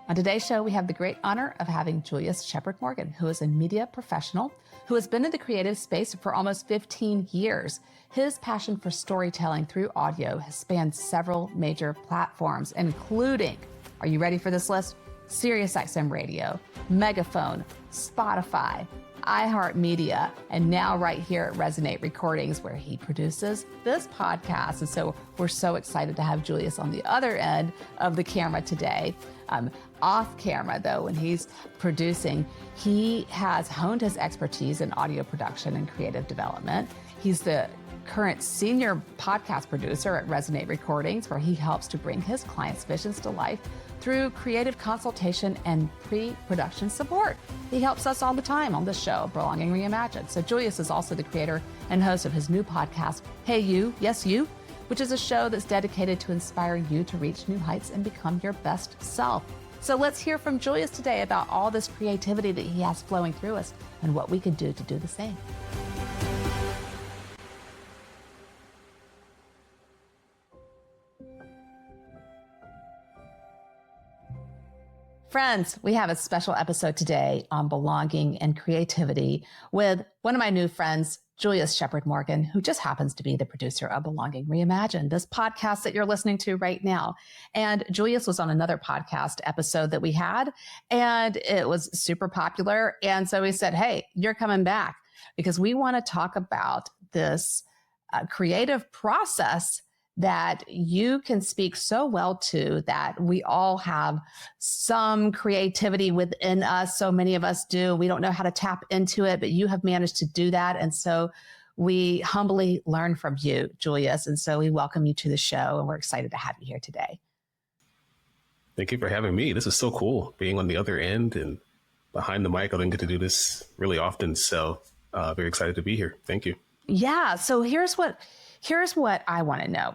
On today's show, we have the great honor of having Julius Shepard-Morgan, who is a media professional who has been in the creative space for almost 15 years. His passion for storytelling through audio has spanned several major platforms, including, are you ready for this list? SiriusXM Radio, Megaphone, Spotify, iHeartMedia, and now right here at Resonate Recordings, where he produces this podcast. And so we're so excited to have Julius on the other end of the camera today. Off camera, though, when he's producing, he has honed his expertise in audio production and creative development. He's the current senior podcast producer at Resonate Recordings, where he helps to bring his clients' visions to life through creative consultation and pre-production support. He helps us all the time on this show, Belonging Reimagined. So Julius is also the creator and host of his new podcast, Hey You, Yes You, which is a show that's dedicated to inspiring you to reach new heights and become your best self. So let's hear from Julius today about all this creativity that he has flowing through us and what we could do to do the same. Friends, we have a special episode today on belonging and creativity with one of my new friends, Julius Shepard-Morgan, who just happens to be the producer of Belonging Reimagined, this podcast that you're listening to right now. And Julius was on another podcast episode that we had, and it was super popular. And so we said, hey, you're coming back because we want to talk about this creative process that you can speak so well to, that we all have some creativity within us. So many of us do. We don't know how to tap into it, but you have managed to do that. And so we humbly learn from you, Julius. And so we welcome you to the show, and we're excited to have you here today. Thank you for having me. This is so cool, being on the other end and behind the mic. I don't get to do this really often. So very excited to be here. Thank you. Yeah. So here's what I want to know.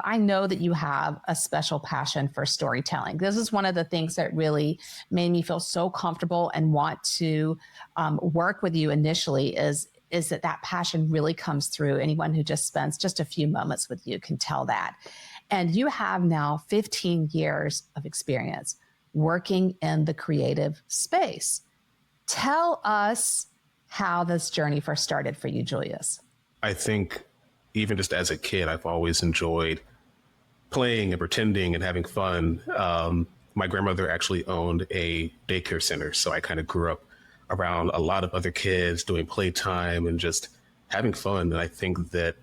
I know that you have a special passion for storytelling. This is one of the things that really made me feel so comfortable and want to work with you initially is that passion really comes through. Anyone who just spends just a few moments with you can tell that. And you have now 15 years of experience working in the creative space. Tell us how this journey first started for you, Julius. I think even just as a kid, I've always enjoyed playing and pretending and having fun. My grandmother actually owned a daycare center, so I kind of grew up around a lot of other kids doing playtime and just having fun. And I think that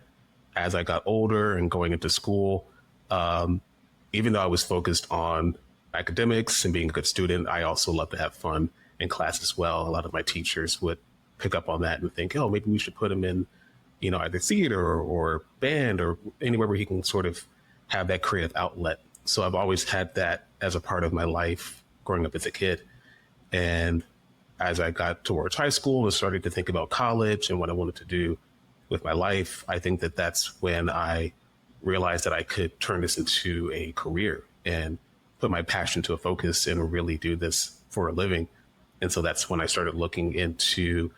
as I got older and going into school, even though I was focused on academics and being a good student, I also love to have fun in class as well. A lot of my teachers would pick up on that and think, oh, maybe we should put him in either theater or band or anywhere where he can sort of have that creative outlet. So I've always had that as a part of my life growing up as a kid. And as I got towards high school and started to think about college and what I wanted to do with my life, I think that that's when I realized that I could turn this into a career and put my passion to a focus and really do this for a living. And so that's when I started looking into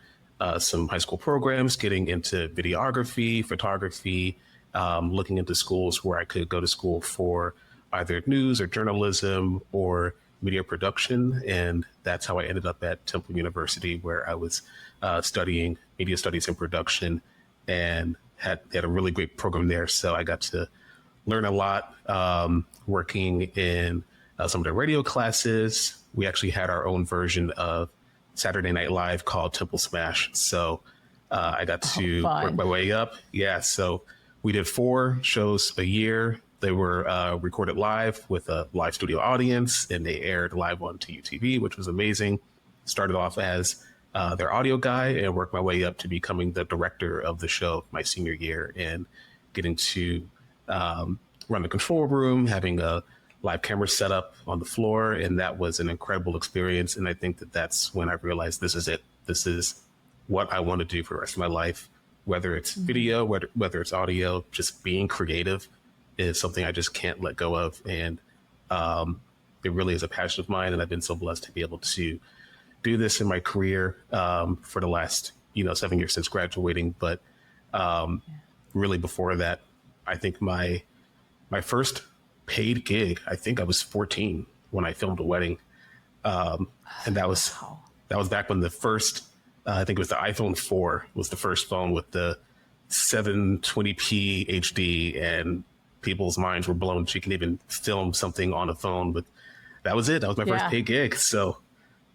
some high school programs, getting into videography, photography, looking into schools where I could go to school for either news or journalism or media production. And that's how I ended up at Temple University, where I was studying media studies and production, and had a really great program there. So I got to learn a lot working in some of the radio classes. We actually had our own version of Saturday Night Live called Temple Smash. So I got to work my way up. Yeah. So we did 4 shows a year. They were recorded live with a live studio audience, and they aired live on TUTV, which was amazing. Started off as their audio guy and worked my way up to becoming the director of the show my senior year, and getting to run the control room, having a live camera set up on the floor. And that was an incredible experience. And I think that that's when I realized this is it. This is what I want to do for the rest of my life, whether it's video, whether it's audio. Just being creative is something I just can't let go of. And it really is a passion of mine. And I've been so blessed to be able to do this in my career for the last 7 years since graduating. But really before that, I think my first paid gig, I think I was 14. when I filmed a wedding. And Wow. that was back when the first, I think it was the iPhone 4 was the first phone with the 720p HD, and people's minds were blown that you can even film something on a phone. But that was it. That was my first Yeah. paid gig. So,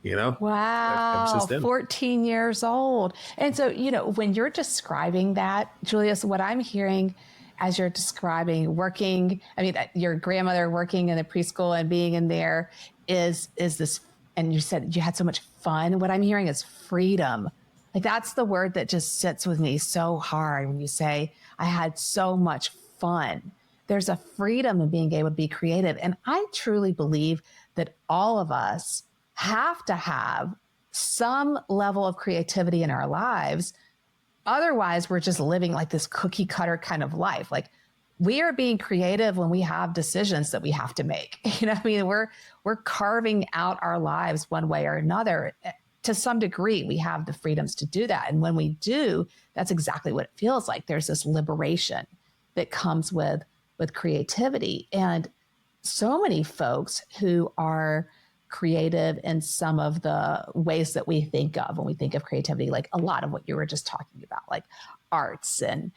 ever since Wow, then. 14 years old. And so, when you're describing that, Julius, what I'm hearing as you're describing working, I mean, your grandmother working in the preschool and being in there is this, and you said you had so much fun. What I'm hearing is freedom. Like that's the word that just sits with me so hard when you say, I had so much fun. There's a freedom in being able to be creative. And I truly believe that all of us have to have some level of creativity in our lives. Otherwise, we're just living like this cookie cutter kind of life. Like we are being creative when we have decisions that we have to make. I mean, we're carving out our lives one way or another. To some degree, we have the freedoms to do that. And when we do, that's exactly what it feels like. There's this liberation that comes with creativity. And so many folks who are creative in some of the ways that we think of when we think of creativity, like a lot of what you were just talking about, like arts and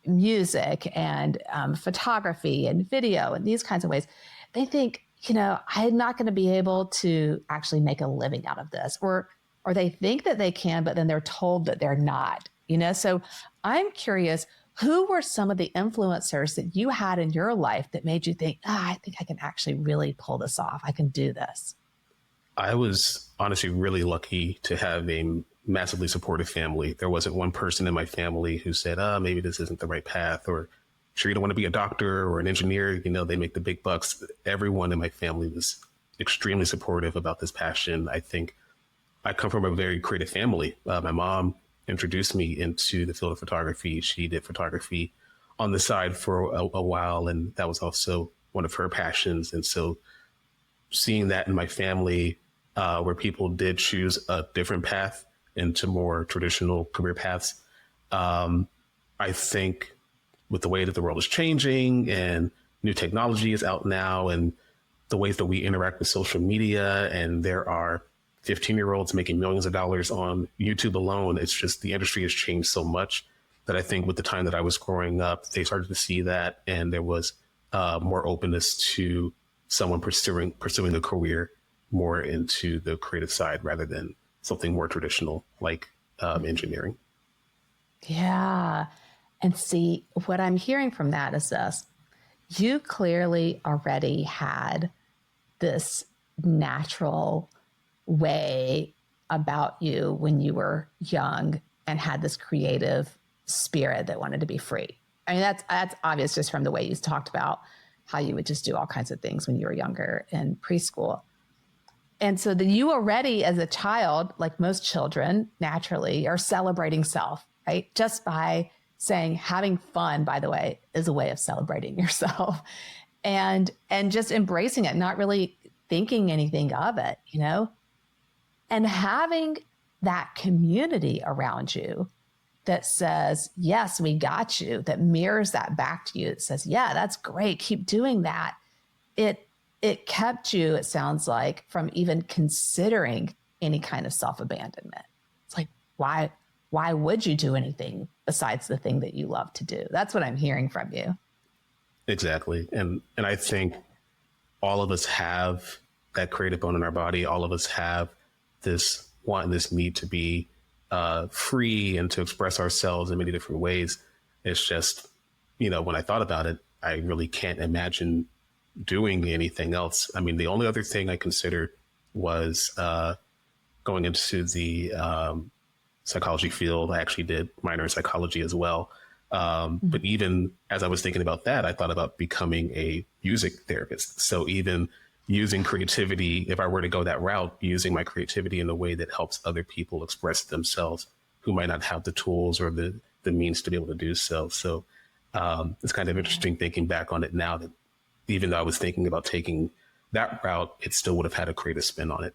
music and photography and video and these kinds of ways, they think, I'm not going to be able to actually make a living out of this, or they think that they can, but then they're told that they're not, So I'm curious, who were some of the influencers that you had in your life that made you think, I think I can actually really pull this off. I can do this. I was honestly really lucky to have a massively supportive family. There wasn't one person in my family who said, maybe this isn't the right path, or sure you don't want to be a doctor or an engineer. They make the big bucks. Everyone in my family was extremely supportive about this passion. I think I come from a very creative family. My mom introduced me into the field of photography. She did photography on the side for a while, and that was also one of her passions. And so seeing that in my family, where people did choose a different path into more traditional career paths, I think with the way that the world is changing and new technology is out now, and the ways that we interact with social media, and there are 15-year-olds making millions of dollars on YouTube alone. It's just the industry has changed so much that I think with the time that I was growing up, they started to see that, and there was more openness to someone pursuing the career more into the creative side rather than something more traditional like engineering. Yeah. And see, what I'm hearing from that is this: you clearly already had this natural way about you when you were young and had this creative spirit that wanted to be free. I mean, that's obvious just from the way you talked about how you would just do all kinds of things when you were younger in preschool. And so then you already, as a child, like most children naturally, are celebrating self, right? Just by saying having fun, by the way, is a way of celebrating yourself, and just embracing it, not really thinking anything of it, and having that community around you that says, yes, we got you, that mirrors that back to you. It says, yeah, that's great. Keep doing that. It kept you, it sounds like, from even considering any kind of self-abandonment. It's like, why would you do anything besides the thing that you love to do? That's what I'm hearing from you. Exactly. And I think all of us have that creative bone in our body. All of us have this want and this need to be free and to express ourselves in many different ways. It's just, when I thought about it, I really can't imagine doing anything else. I mean, the only other thing I considered was going into the psychology field. I actually did minor in psychology as well. But even as I was thinking about that, I thought about becoming a music therapist. So even using creativity, if I were to go that route, using my creativity in a way that helps other people express themselves who might not have the tools or the means to be able to do so. So it's kind of interesting thinking back on it now that even though I was thinking about taking that route, it still would have had a creative spin on it.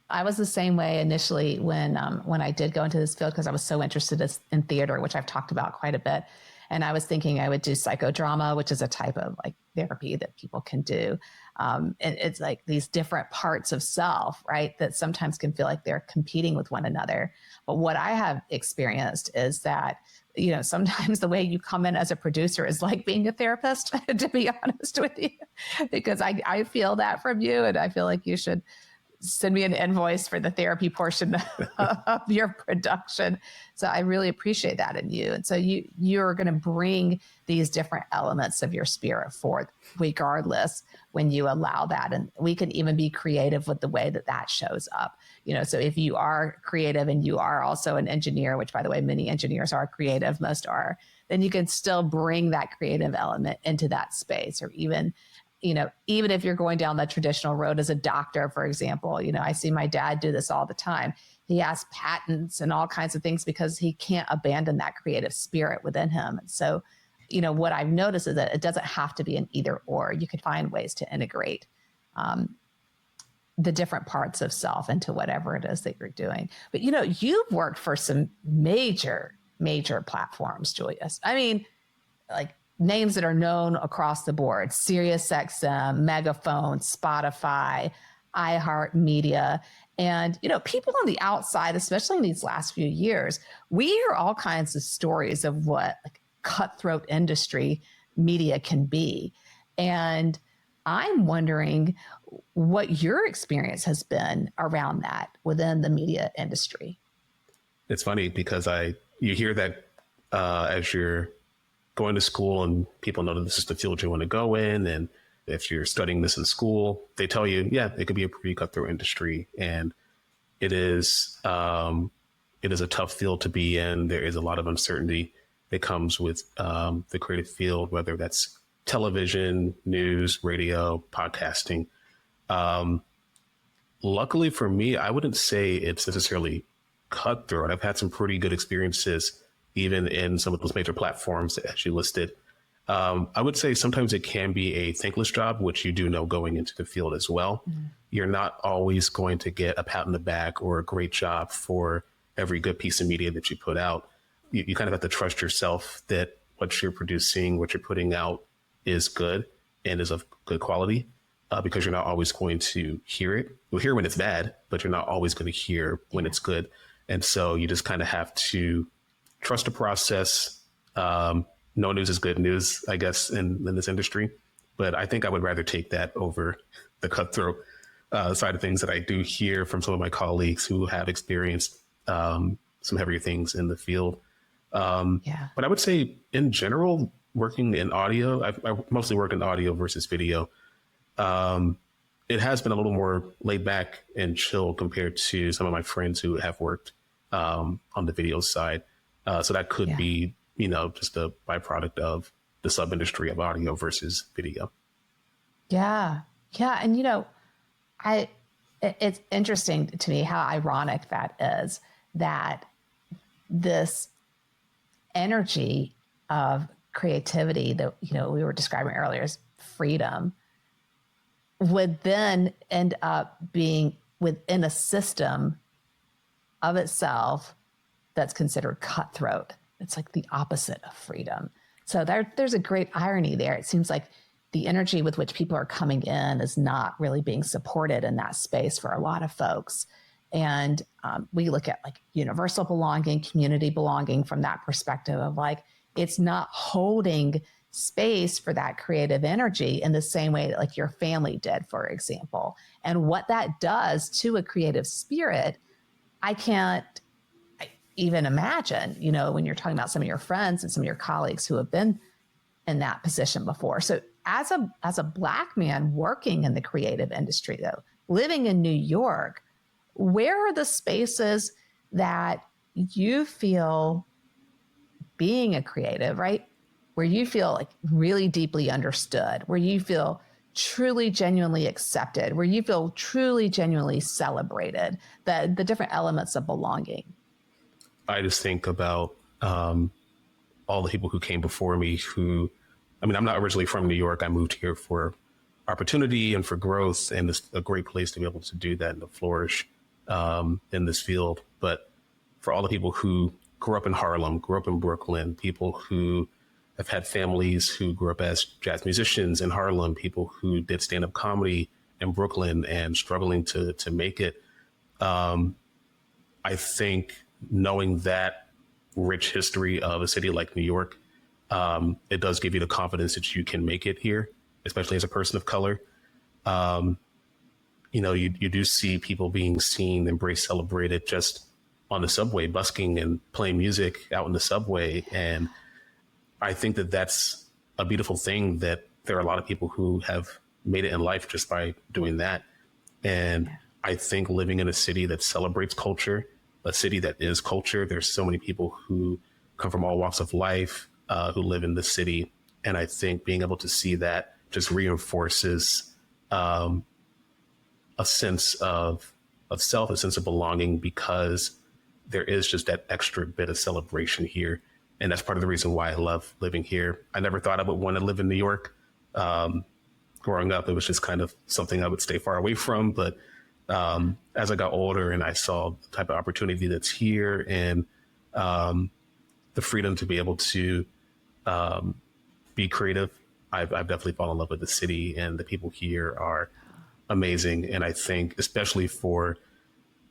I was the same way initially when I did go into this field, because I was so interested in theater, which I've talked about quite a bit. And I was thinking I would do psychodrama, which is a type of like therapy that people can do. And it's like these different parts of self, right? That sometimes can feel like they're competing with one another. But what I have experienced is that, sometimes the way you come in as a producer is like being a therapist, to be honest with you, because I feel that from you. And I feel like you should send me an invoice for the therapy portion of your production. So I really appreciate that in you. And so you're going to bring these different elements of your spirit forth regardless when you allow that. And we can even be creative with the way that shows up. So if you are creative and you are also an engineer, which by the way, many engineers are creative, most are, then you can still bring that creative element into that space. Or even if you're going down the traditional road as a doctor, for example, I see my dad do this all the time. He has patents and all kinds of things because he can't abandon that creative spirit within him. And so, what I've noticed is that it doesn't have to be an either or. You could find ways to integrate the different parts of self into whatever it is that you're doing. But, you've worked for some major platforms, Julius. I mean, like, names that are known across the board: SiriusXM, Megaphone, Spotify, iHeartMedia. And, people on the outside, especially in these last few years, we hear all kinds of stories of what like cutthroat industry media can be. And I'm wondering what your experience has been around that within the media industry. It's funny because you hear that as you're going to school and people know that this is the field you want to go in. And if you're studying this in school, they tell you, yeah, it could be a pretty cutthroat industry. And it is a tough field to be in. There is a lot of uncertainty that comes with the creative field, whether that's television, news, radio, podcasting. Luckily for me, I wouldn't say it's necessarily cutthroat. I've had some pretty good experiences, even in some of those major platforms as you listed. I would say sometimes it can be a thankless job, which you do know going into the field as well. Mm-hmm. You're not always going to get a pat on the back or a great job for every good piece of media that you put out. You kind of have to trust yourself that what you're producing, what you're putting out is good and is of good quality, because you're not always going to hear it. You'll hear when it's bad, but you're not always going to hear when it's good. And so you just kind of have to trust the process. No news is good news, I guess, in this industry. But I think I would rather take that over the cutthroat side of things that I do hear from some of my colleagues who have experienced some heavier things in the field. But I would say in general, working in audio, I mostly work in audio versus video. It has been a little more laid back and chill compared to some of my friends who have worked on the video side. So that could be, just a byproduct of the sub industry of audio versus video. Yeah. Yeah. And, it's interesting to me how ironic that is, that this energy of creativity that, we were describing earlier as freedom would then end up being within a system of itself that's considered cutthroat. It's like the opposite of freedom. So there's a great irony there. It seems like the energy with which people are coming in is not really being supported in that space for a lot of folks. And we look at like universal belonging, community belonging from that perspective of like, it's not holding space for that creative energy in the same way that like your family did, for example. And what that does to a creative spirit, I can't even imagine, when you're talking about some of your friends and some of your colleagues who have been in that position before. So as a Black man working in the creative industry, though, living in New York, where are the spaces that you feel being a creative, right? Where you feel like really deeply understood, where you feel truly, genuinely accepted, where you feel truly, genuinely celebrated, the different elements of belonging? I just think about all the people who came before me I'm not originally from New York. I moved here for opportunity and for growth, and it's a great place to be able to do that and to flourish in this field. But for all the people who grew up in Harlem, grew up in Brooklyn, people who I've had families who grew up as jazz musicians in Harlem, people who did stand-up comedy in Brooklyn and struggling to make it. I think knowing that rich history of a city like New York, it does give you the confidence that you can make it here, especially as a person of color. You do see people being seen, embraced, celebrated just on the subway, busking and playing music out in the subway. And I think that that's a beautiful thing, that there are a lot of people who have made it in life just by doing that. And I think living in a city that celebrates culture, a city that is culture, there's so many people who come from all walks of life, who live in the city. And I think being able to see that just reinforces a sense of self, a sense of belonging, because there is just that extra bit of celebration here. And that's part of the reason why I love living here. I never thought I would want to live in New York. Growing up, it was just kind of something I would stay far away from. But as I got older and I saw the type of opportunity that's here, and the freedom to be able to be creative, I've definitely fallen in love with the city, and the people here are amazing. And I think especially for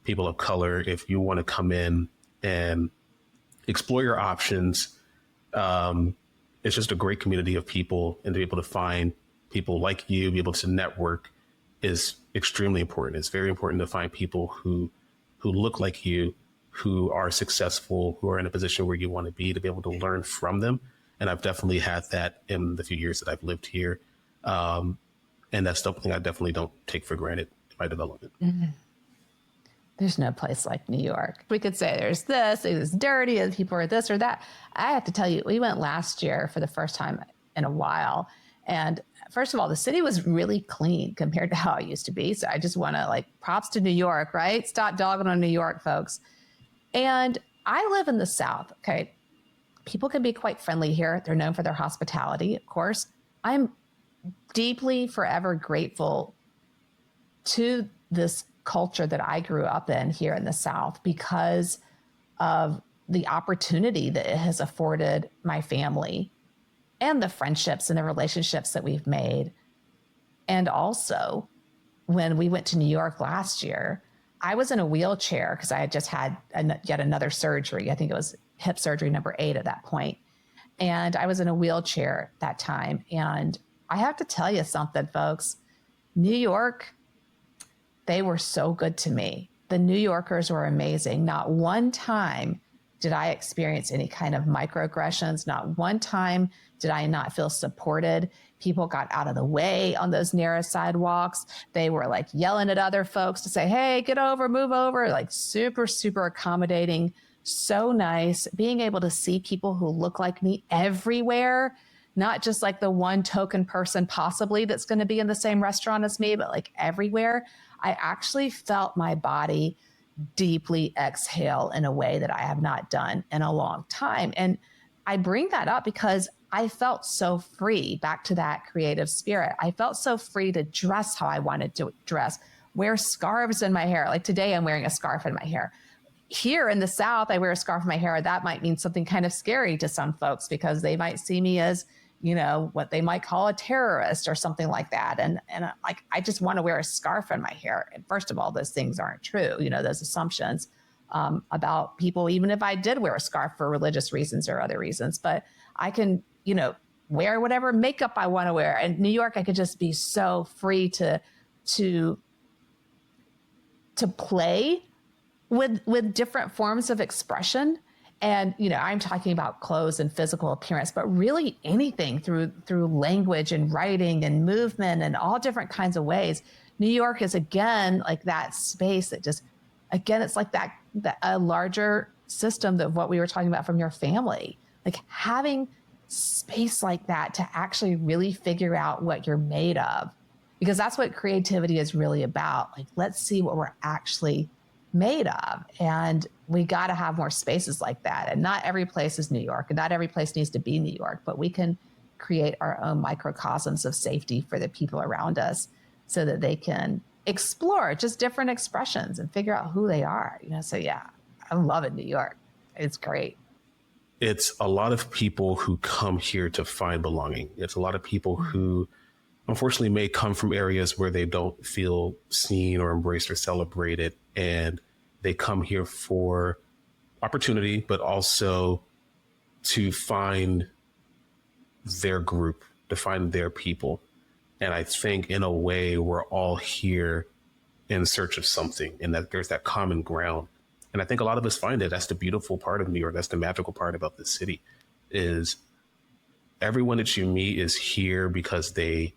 people of color, if you want to come in and explore your options, it's just a great community of people, and to be able to find people like you, be able to network is extremely important. It's very important to find people who look like you, who are successful, who are in a position where you want to be able to learn from them. And I've definitely had that in the few years that I've lived here. And that's something I definitely don't take for granted in my development. Mm-hmm. There's no place like New York. We could say there's this, it's dirty, and people are this or that. I have to tell you, we went last year for the first time in a while. And first of all, the city was really clean compared to how it used to be. So I just want to props to New York, right? Stop dogging on New York, folks. And I live in the South. Okay. People can be quite friendly here. They're known for their hospitality, of course. I'm deeply forever grateful to this culture that I grew up in here in the South, because of the opportunity that it has afforded my family, and the friendships and the relationships that we've made. And also, when we went to New York last year, I was in a wheelchair because I had just had yet another surgery. I think it was hip surgery number 8 at that point. And I was in a wheelchair that time. And I have to tell you something, folks. New York, they were so good to me. The New Yorkers were amazing. Not one time did I experience any kind of microaggressions. Not one time did I not feel supported. People got out of the way on those narrow sidewalks. They were yelling at other folks to say, hey, get over, move over, super, super accommodating. So nice. Being able to see people who look like me everywhere, not just the one token person possibly that's going to be in the same restaurant as me, but everywhere. I actually felt my body deeply exhale in a way that I have not done in a long time. And I bring that up because I felt so free, back to that creative spirit. I felt so free to dress how I wanted to dress, wear scarves in my hair. Today I'm wearing a scarf in my hair. Here in the South, I wear a scarf in my hair. That might mean something kind of scary to some folks, because they might see me as, what they might call a terrorist or something like that. And I just want to wear a scarf in my hair. And first of all, those things aren't true. Those assumptions about people, even if I did wear a scarf for religious reasons or other reasons, but I can, wear whatever makeup I want to wear. And New York, I could just be so free to play with different forms of expression. And, I'm talking about clothes and physical appearance, but really anything through language and writing and movement and all different kinds of ways. New York is, again, that space that just, again, it's that a larger system of what we were talking about from your family, having space like that to actually really figure out what you're made of, because that's what creativity is really about. Let's see what we're actually made of. And we got to have more spaces like that. And not every place is New York, and not every place needs to be New York, but we can create our own microcosms of safety for the people around us so that they can explore just different expressions and figure out who they are. So yeah, I love it, New York. It's great. it's a lot of people who come here to find belonging. It's a lot of people who unfortunately may come from areas where they don't feel seen or embraced or celebrated. And they come here for opportunity, but also to find their group, to find their people. And I think in a way, we're all here in search of something, and that there's that common ground. And I think a lot of us find it. That's the beautiful part of New York. That's the magical part about the city, is everyone that you meet is here because they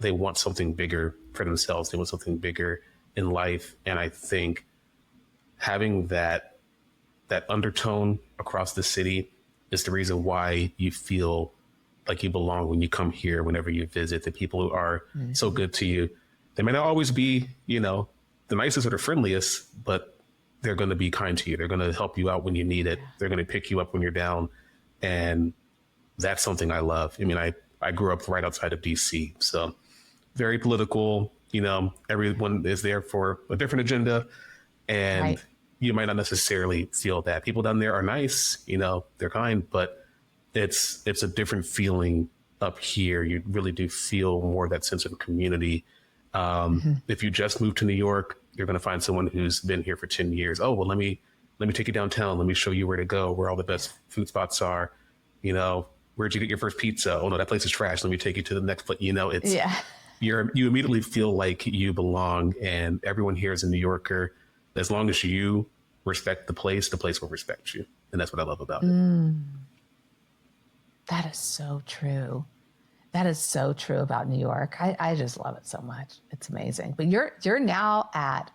want something bigger for themselves. They want something bigger in life. And I think having that undertone across the city is the reason why you feel like you belong when you come here, whenever you visit. The people who are so good to you, they may not always be, the nicest or the friendliest, but they're going to be kind to you. They're going to help you out when you need it. They're going to pick you up when you're down. And that's something I love. I mean, I grew up right outside of DC, so very political, everyone is there for a different agenda. And you might not necessarily feel that. People down there are nice, they're kind, but it's a different feeling up here. You really do feel more that sense of community. If you just moved to New York, you're going to find someone who's been here for 10 years. Oh, well, let me take you downtown. Let me show you where to go, where all the best food spots are. Where'd you get your first pizza? Oh no, that place is trash. Let me take you to the next place. You immediately feel like you belong, and everyone here is a New Yorker. As long as you respect the place will respect you. And that's what I love about it. That is so true. That is so true about New York. I just love it so much. It's amazing. But you're now at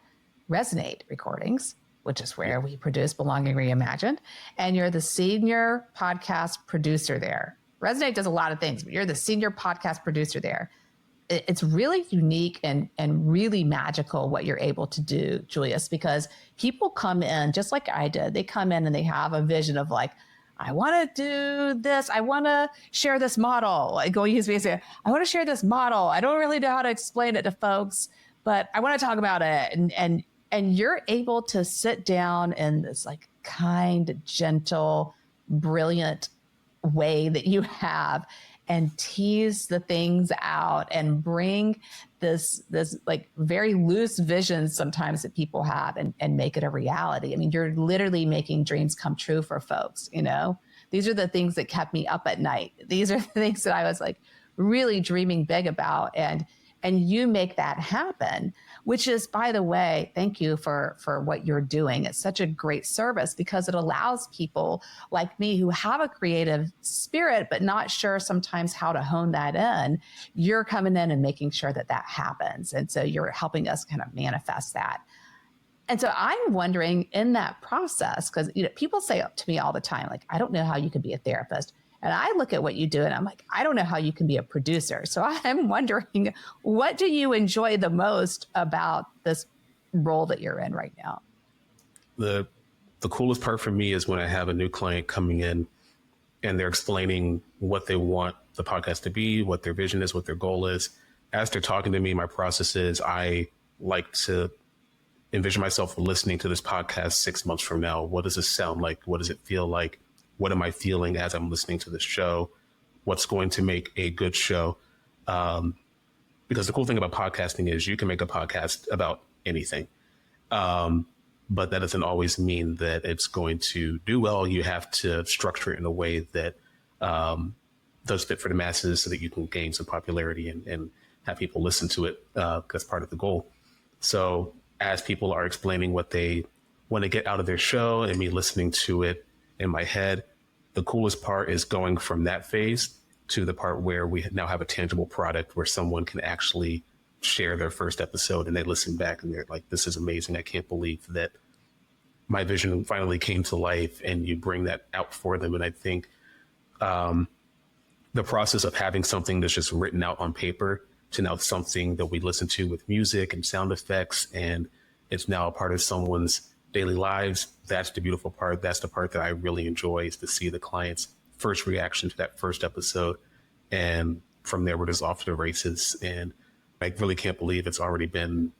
Resonate Recordings, which is where we produce Belonging Reimagined, and you're the senior podcast producer there. Resonate does a lot of things, but you're the senior podcast producer there. It's really unique and really magical what you're able to do, Julius, because people come in just like I did. They come in and they have a vision of like, I want to do this. I want to share this model. Like go use me and say, I want to share this model. I don't really know how to explain it to folks, but I want to talk about it. And you're able to sit down in this like kind, gentle, brilliant way that you have and tease the things out and bring this like very loose vision sometimes that people have and make it a reality. I mean, you're literally making dreams come true for folks, These are the things that kept me up at night. These are the things that I was like really dreaming big about. And you make that happen, which is, by the way, thank you for what you're doing. It's such a great service because it allows people like me who have a creative spirit, but not sure sometimes how to hone that in. You're coming in and making sure that happens. And so you're helping us kind of manifest that. And so I'm wondering in that process, because people say to me all the time, like, I don't know how you can be a therapist. And I look at what you do and I'm like, I don't know how you can be a producer. So I'm wondering, what do you enjoy the most about this role that you're in right now? The coolest part for me is when I have a new client coming in and they're explaining what they want the podcast to be, what their vision is, what their goal is. As they're talking to me, my process is I like to envision myself listening to this podcast 6 months from now. What does this sound like? What does it feel like? What am I feeling as I'm listening to this show? What's going to make a good show? Because the cool thing about podcasting is you can make a podcast about anything. But that doesn't always mean that it's going to do well. You have to structure it in a way that does fit for the masses so that you can gain some popularity and have people listen to it. That's part of the goal. So as people are explaining what they want to get out of their show and me listening to it in my head, the coolest part is going from that phase to the part where we now have a tangible product where someone can actually share their first episode and they listen back and they're like, this is amazing. I can't believe that my vision finally came to life, and you bring that out for them. And I think the process of having something that's just written out on paper to now something that we listen to with music and sound effects, and it's now a part of someone's daily lives. That's the beautiful part. That's the part that I really enjoy, is to see the client's first reaction to that first episode. And from there, we're just off to the races. And I really can't believe it's already been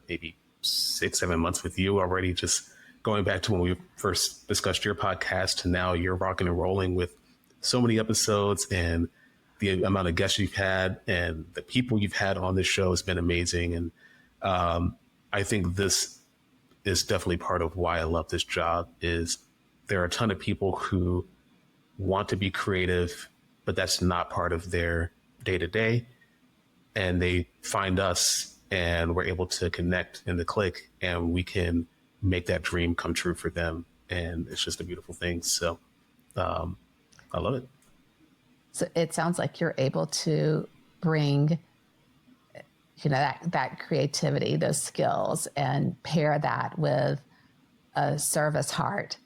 maybe 6-7 months with you already, just going back to when we first discussed your podcast to now, you're rocking and rolling with so many episodes, and the amount of guests you've had and the people you've had on this show has been amazing. And I think this is definitely part of why I love this job. Is there are a ton of people who want to be creative, but that's not part of their day to day. And they find us and we're able to connect and to click, and we can make that dream come true for them. And it's just a beautiful thing. So I love it. So it sounds like you're able to bring, that creativity, those skills, and pair that with a service heart.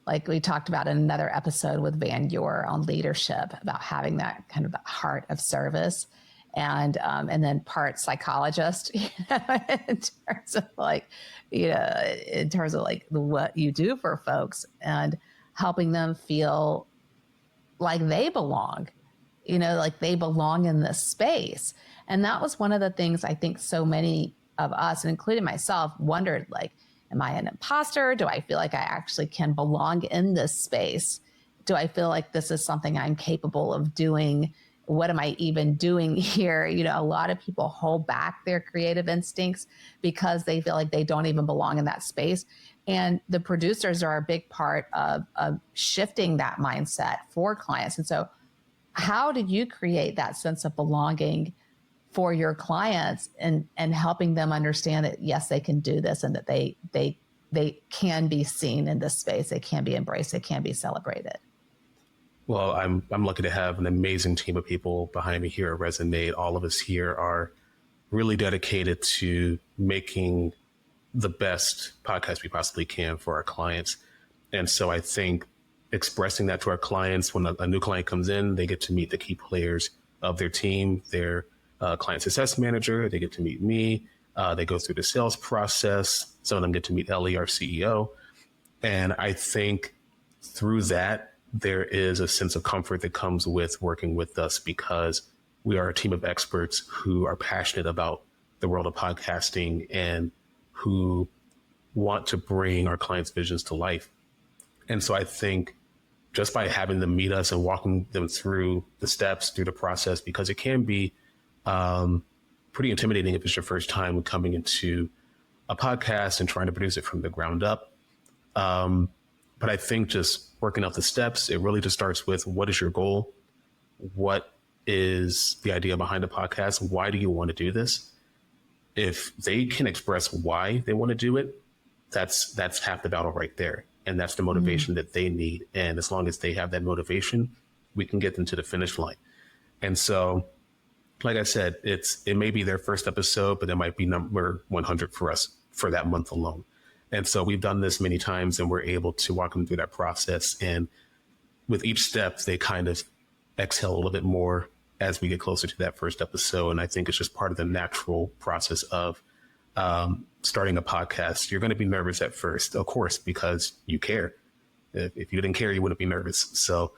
Like we talked about in another episode with Van Yor on leadership, about having that kind of the heart of service, and then part psychologist, in terms of what you do for folks and helping them feel like they belong, like they belong in this space. And that was one of the things I think so many of us, and including myself, wondered, like, am I an imposter? Do I feel like I actually can belong in this space? Do I feel like this is something I'm capable of doing? What am I even doing here? A lot of people hold back their creative instincts because they feel like they don't even belong in that space. And the producers are a big part of shifting that mindset for clients. And so how did you create that sense of belonging for your clients, and helping them understand that, yes, they can do this, and that they can be seen in this space, they can be embraced, they can be celebrated? Well, I'm lucky to have an amazing team of people behind me here at Resonate. All of us here are really dedicated to making the best podcast we possibly can for our clients. And so I think expressing that to our clients, when a new client comes in, they get to meet the key players of their team, their client success manager, they get to meet me, they go through the sales process. Some of them get to meet Ellie, our CEO. And I think through that, there is a sense of comfort that comes with working with us, because we are a team of experts who are passionate about the world of podcasting and who want to bring our clients' visions to life. And so I think just by having them meet us and walking them through the steps, through the process, because it can be pretty intimidating if it's your first time coming into a podcast and trying to produce it from the ground up. But I think just working out the steps, it really just starts with, what is your goal? What is the idea behind the podcast? Why do you want to do this? If they can express why they want to do it, that's half the battle right there. And that's the motivation that they need. And as long as they have that motivation, we can get them to the finish line. And so, like I said, it may be their first episode, but it might be number 100 for us for that month alone. And so we've done this many times, and we're able to walk them through that process. And with each step, they kind of exhale a little bit more as we get closer to that first episode. And I think it's just part of the natural process of starting a podcast. You're going to be nervous at first, of course, because you care. If you didn't care, you wouldn't be nervous. So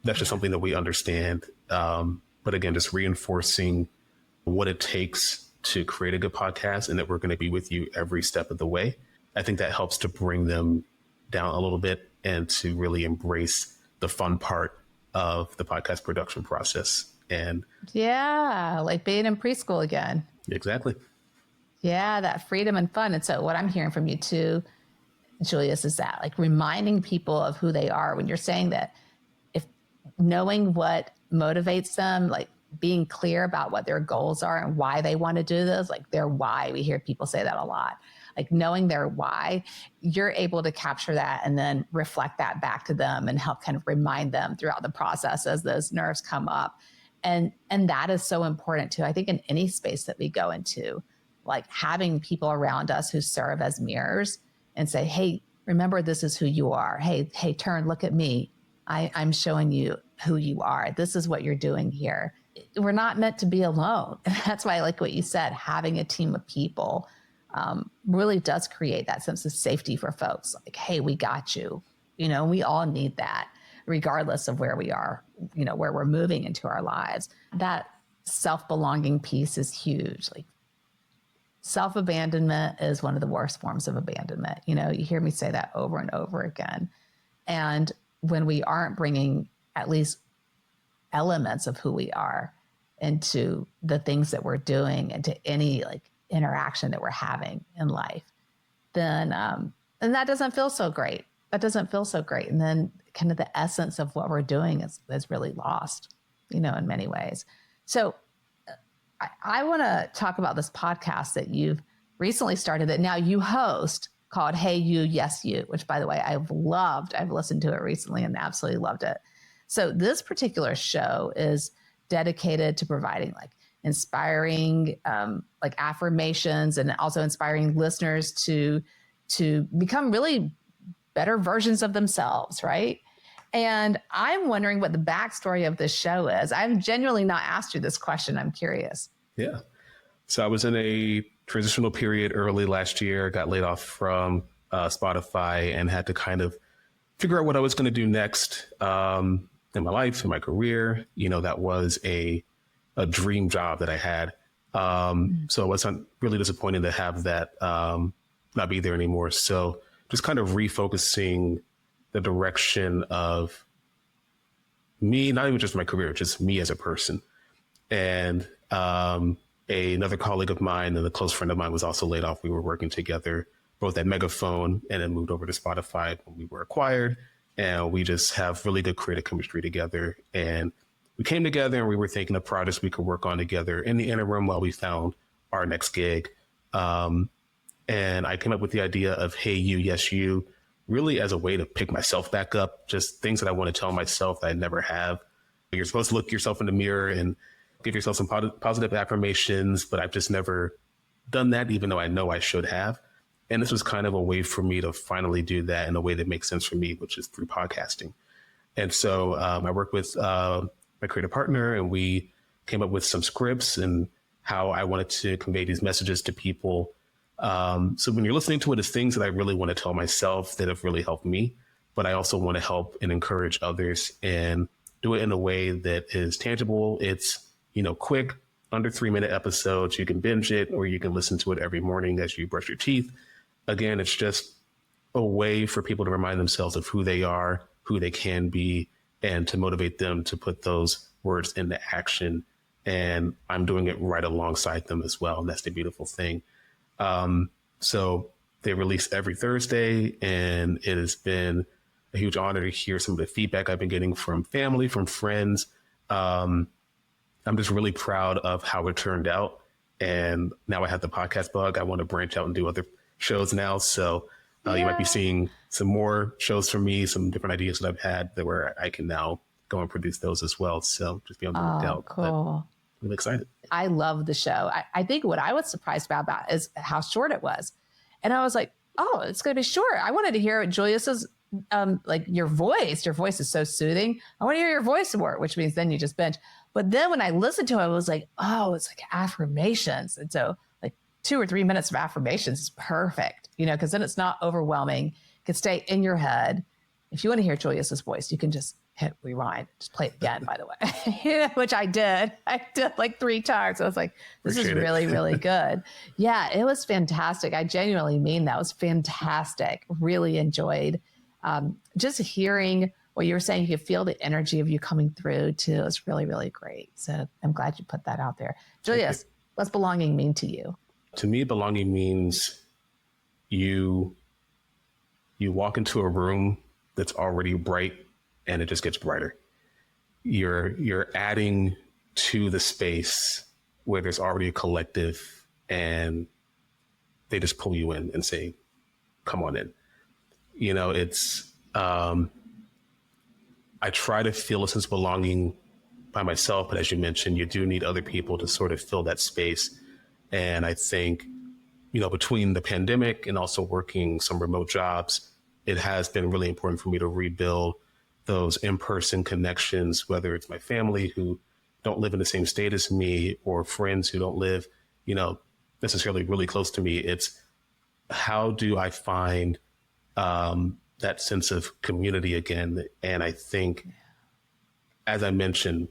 that's just something that we understand. But again, just reinforcing what it takes to create a good podcast, and that we're going to be with you every step of the way. I think that helps to bring them down a little bit and to really embrace the fun part of the podcast production process. And yeah, like being in preschool again. Exactly. Yeah, that freedom and fun. And so what I'm hearing from you too, Julius, is that, like, reminding people of who they are. When you're saying that, if knowing what motivates them, like being clear about what their goals are and why they want to do this, like their why. We hear people say that a lot. Like knowing their why, you're able to capture that and then reflect that back to them and help kind of remind them throughout the process as those nerves come up. And that is so important too. I think in any space that we go into, like having people around us who serve as mirrors and say, hey, remember, this is who you are. Hey, turn, look at me. I'm showing you who you are. This is what you're doing here. We're not meant to be alone. And that's why I like what you said, having a team of people really does create that sense of safety for folks. Like, hey, we got you. We all need that, regardless of where we are, where we're moving into our lives. That self-belonging piece is huge. Like self-abandonment is one of the worst forms of abandonment. You know, you hear me say that over and over again. And when we aren't bringing at least elements of who we are into the things that we're doing, into any like interaction that we're having in life, then and that doesn't feel so great. That doesn't feel so great. And then kind of the essence of what we're doing is really lost, you know, in many ways. So I want to talk about this podcast that you've recently started that now you host called Hey You, Yes You, which by the way, I've loved. I've listened to it recently and absolutely loved it. So this particular show is dedicated to providing like inspiring like affirmations and also inspiring listeners to become really better versions of themselves, right? And I'm wondering what the backstory of this show is. I've genuinely not asked you this question. I'm curious. Yeah. So I was in a transitional period early last year, got laid off from Spotify and had to kind of figure out what I was going to do next in my life, in my career. You know, that was a dream job that I had. So it wasn't really disappointing to have that not be there anymore. So just kind of refocusing the direction of me, not even just my career, just me as a person. And another colleague of mine and a close friend of mine was also laid off. We were working together, both at Megaphone and then moved over to Spotify when we were acquired. And we just have really good creative chemistry together. And we came together and we were thinking of projects we could work on together in the interim while we found our next gig. And I came up with the idea of Hey You, Yes You, really as a way to pick myself back up, just things that I want to tell myself that I never have. You're supposed to look yourself in the mirror and give yourself some positive affirmations, but I've just never done that, even though I know I should have. And this was kind of a way for me to finally do that in a way that makes sense for me, which is through podcasting. And so I worked with my creative partner and we came up with some scripts and how I wanted to convey these messages to people. So when you're listening to it, it's things that I really want to tell myself that have really helped me, but I also want to help and encourage others and do it in a way that is tangible. It's, you know, quick, under 3-minute episodes. You can binge it or you can listen to it every morning as you brush your teeth. Again, it's just a way for people to remind themselves of who they are, who they can be, and to motivate them to put those words into action. And I'm doing it right alongside them as well. And that's the beautiful thing. So they release every Thursday, and it has been a huge honor to hear some of the feedback I've been getting from family, from friends. I'm just really proud of how it turned out. And now I have the podcast bug. I want to branch out and do other shows now. So you might be seeing some more shows from me, some different ideas that I've had that where I can now go and produce those as well. So just be on the lookout. Cool. But I'm excited. I love the show. I think what I was surprised about is how short it was. And I was like, oh, it's going to be short. I wanted to hear Julius's, like your voice. Your voice is so soothing. I want to hear your voice more, which means then you just binge. But then when I listened to it, I was like, oh, it's like affirmations. And so like 2 or 3 minutes of affirmations is perfect, you know, because then it's not overwhelming. It can stay in your head. If you want to hear Julius's voice, you can just hit rewind, just play it again, by the way, which I did. I did like 3 times. I was like, this is really, really good. Yeah, it was fantastic. I genuinely mean that. It was fantastic. Really enjoyed just hearing what you were saying. You could feel the energy of you coming through too. It's really, really great. So I'm glad you put that out there. Julius, what's belonging mean to you? To me, belonging means you walk into a room that's already bright and it just gets brighter. You're adding to the space where there's already a collective and they just pull you in and say, come on in. You know, it's, I try to feel a sense of belonging by myself, but as you mentioned, you do need other people to sort of fill that space. And I think, you know, between the pandemic and also working some remote jobs, it has been really important for me to rebuild those in-person connections, whether it's my family who don't live in the same state as me or friends who don't live, you know, necessarily really close to me. It's how do I find that sense of community again? And I think, as I mentioned,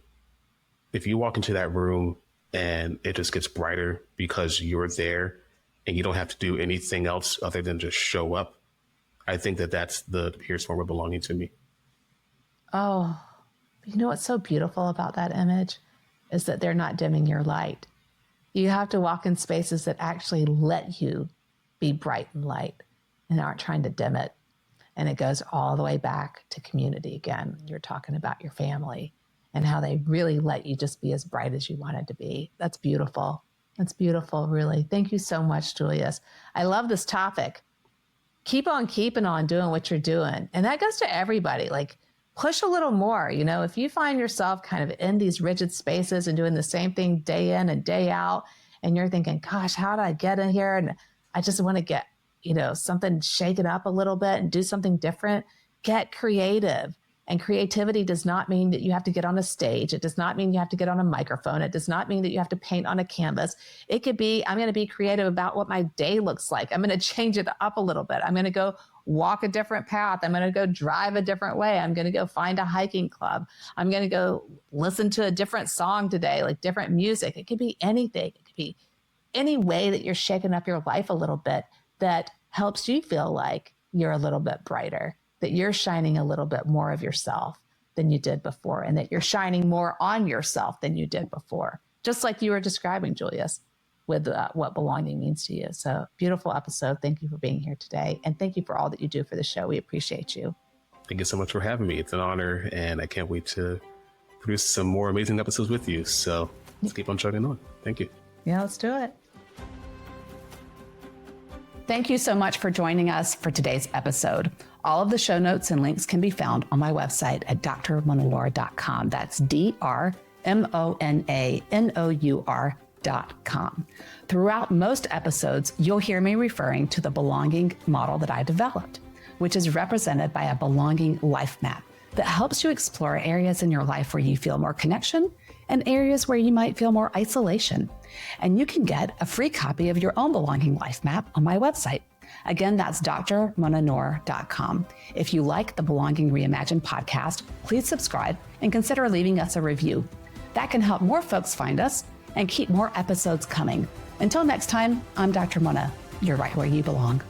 if you walk into that room and it just gets brighter because you're there, and you don't have to do anything else other than just show up. I think that that's the purest form of belonging to me. Oh, you know what's so beautiful about that image is that they're not dimming your light. You have to walk in spaces that actually let you be bright and light and aren't trying to dim it. And it goes all the way back to community again. You're talking about your family and how they really let you just be as bright as you wanted to be. That's beautiful. That's beautiful, really. Thank you so much, Julius. I love this topic. Keep on keeping on doing what you're doing. And that goes to everybody. Like, push a little more. You know, if you find yourself kind of in these rigid spaces and doing the same thing day in and day out, and you're thinking, gosh, how did I get in here? And I just want to get, you know, something shaken up a little bit and do something different. Get creative. And creativity does not mean that you have to get on a stage. It does not mean you have to get on a microphone. It does not mean that you have to paint on a canvas. It could be, I'm going to be creative about what my day looks like. I'm going to change it up a little bit. I'm going to go walk a different path. I'm going to go drive a different way. I'm going to go find a hiking club. I'm going to go listen to a different song today, like different music. It could be anything. It could be any way that you're shaking up your life a little bit that helps you feel like you're a little bit brighter, that you're shining a little bit more of yourself than you did before, and that you're shining more on yourself than you did before, just like you were describing, Julius, with what belonging means to you. So beautiful episode. Thank you for being here today. And thank you for all that you do for the show. We appreciate you. Thank you so much for having me. It's an honor, and I can't wait to produce some more amazing episodes with you. So let's keep on chugging on. Thank you. Yeah, let's do it. Thank you so much for joining us for today's episode. All of the show notes and links can be found on my website at drmonanour.com. That's drmonanour.com. Throughout most episodes, you'll hear me referring to the belonging model that I developed, which is represented by a belonging life map that helps you explore areas in your life where you feel more connection and areas where you might feel more isolation. And you can get a free copy of your own belonging life map on my website. Again, that's drmonanour.com. If you like the Belonging Reimagined podcast, please subscribe and consider leaving us a review. That can help more folks find us and keep more episodes coming. Until next time, I'm Dr. Mona. You're right where you belong.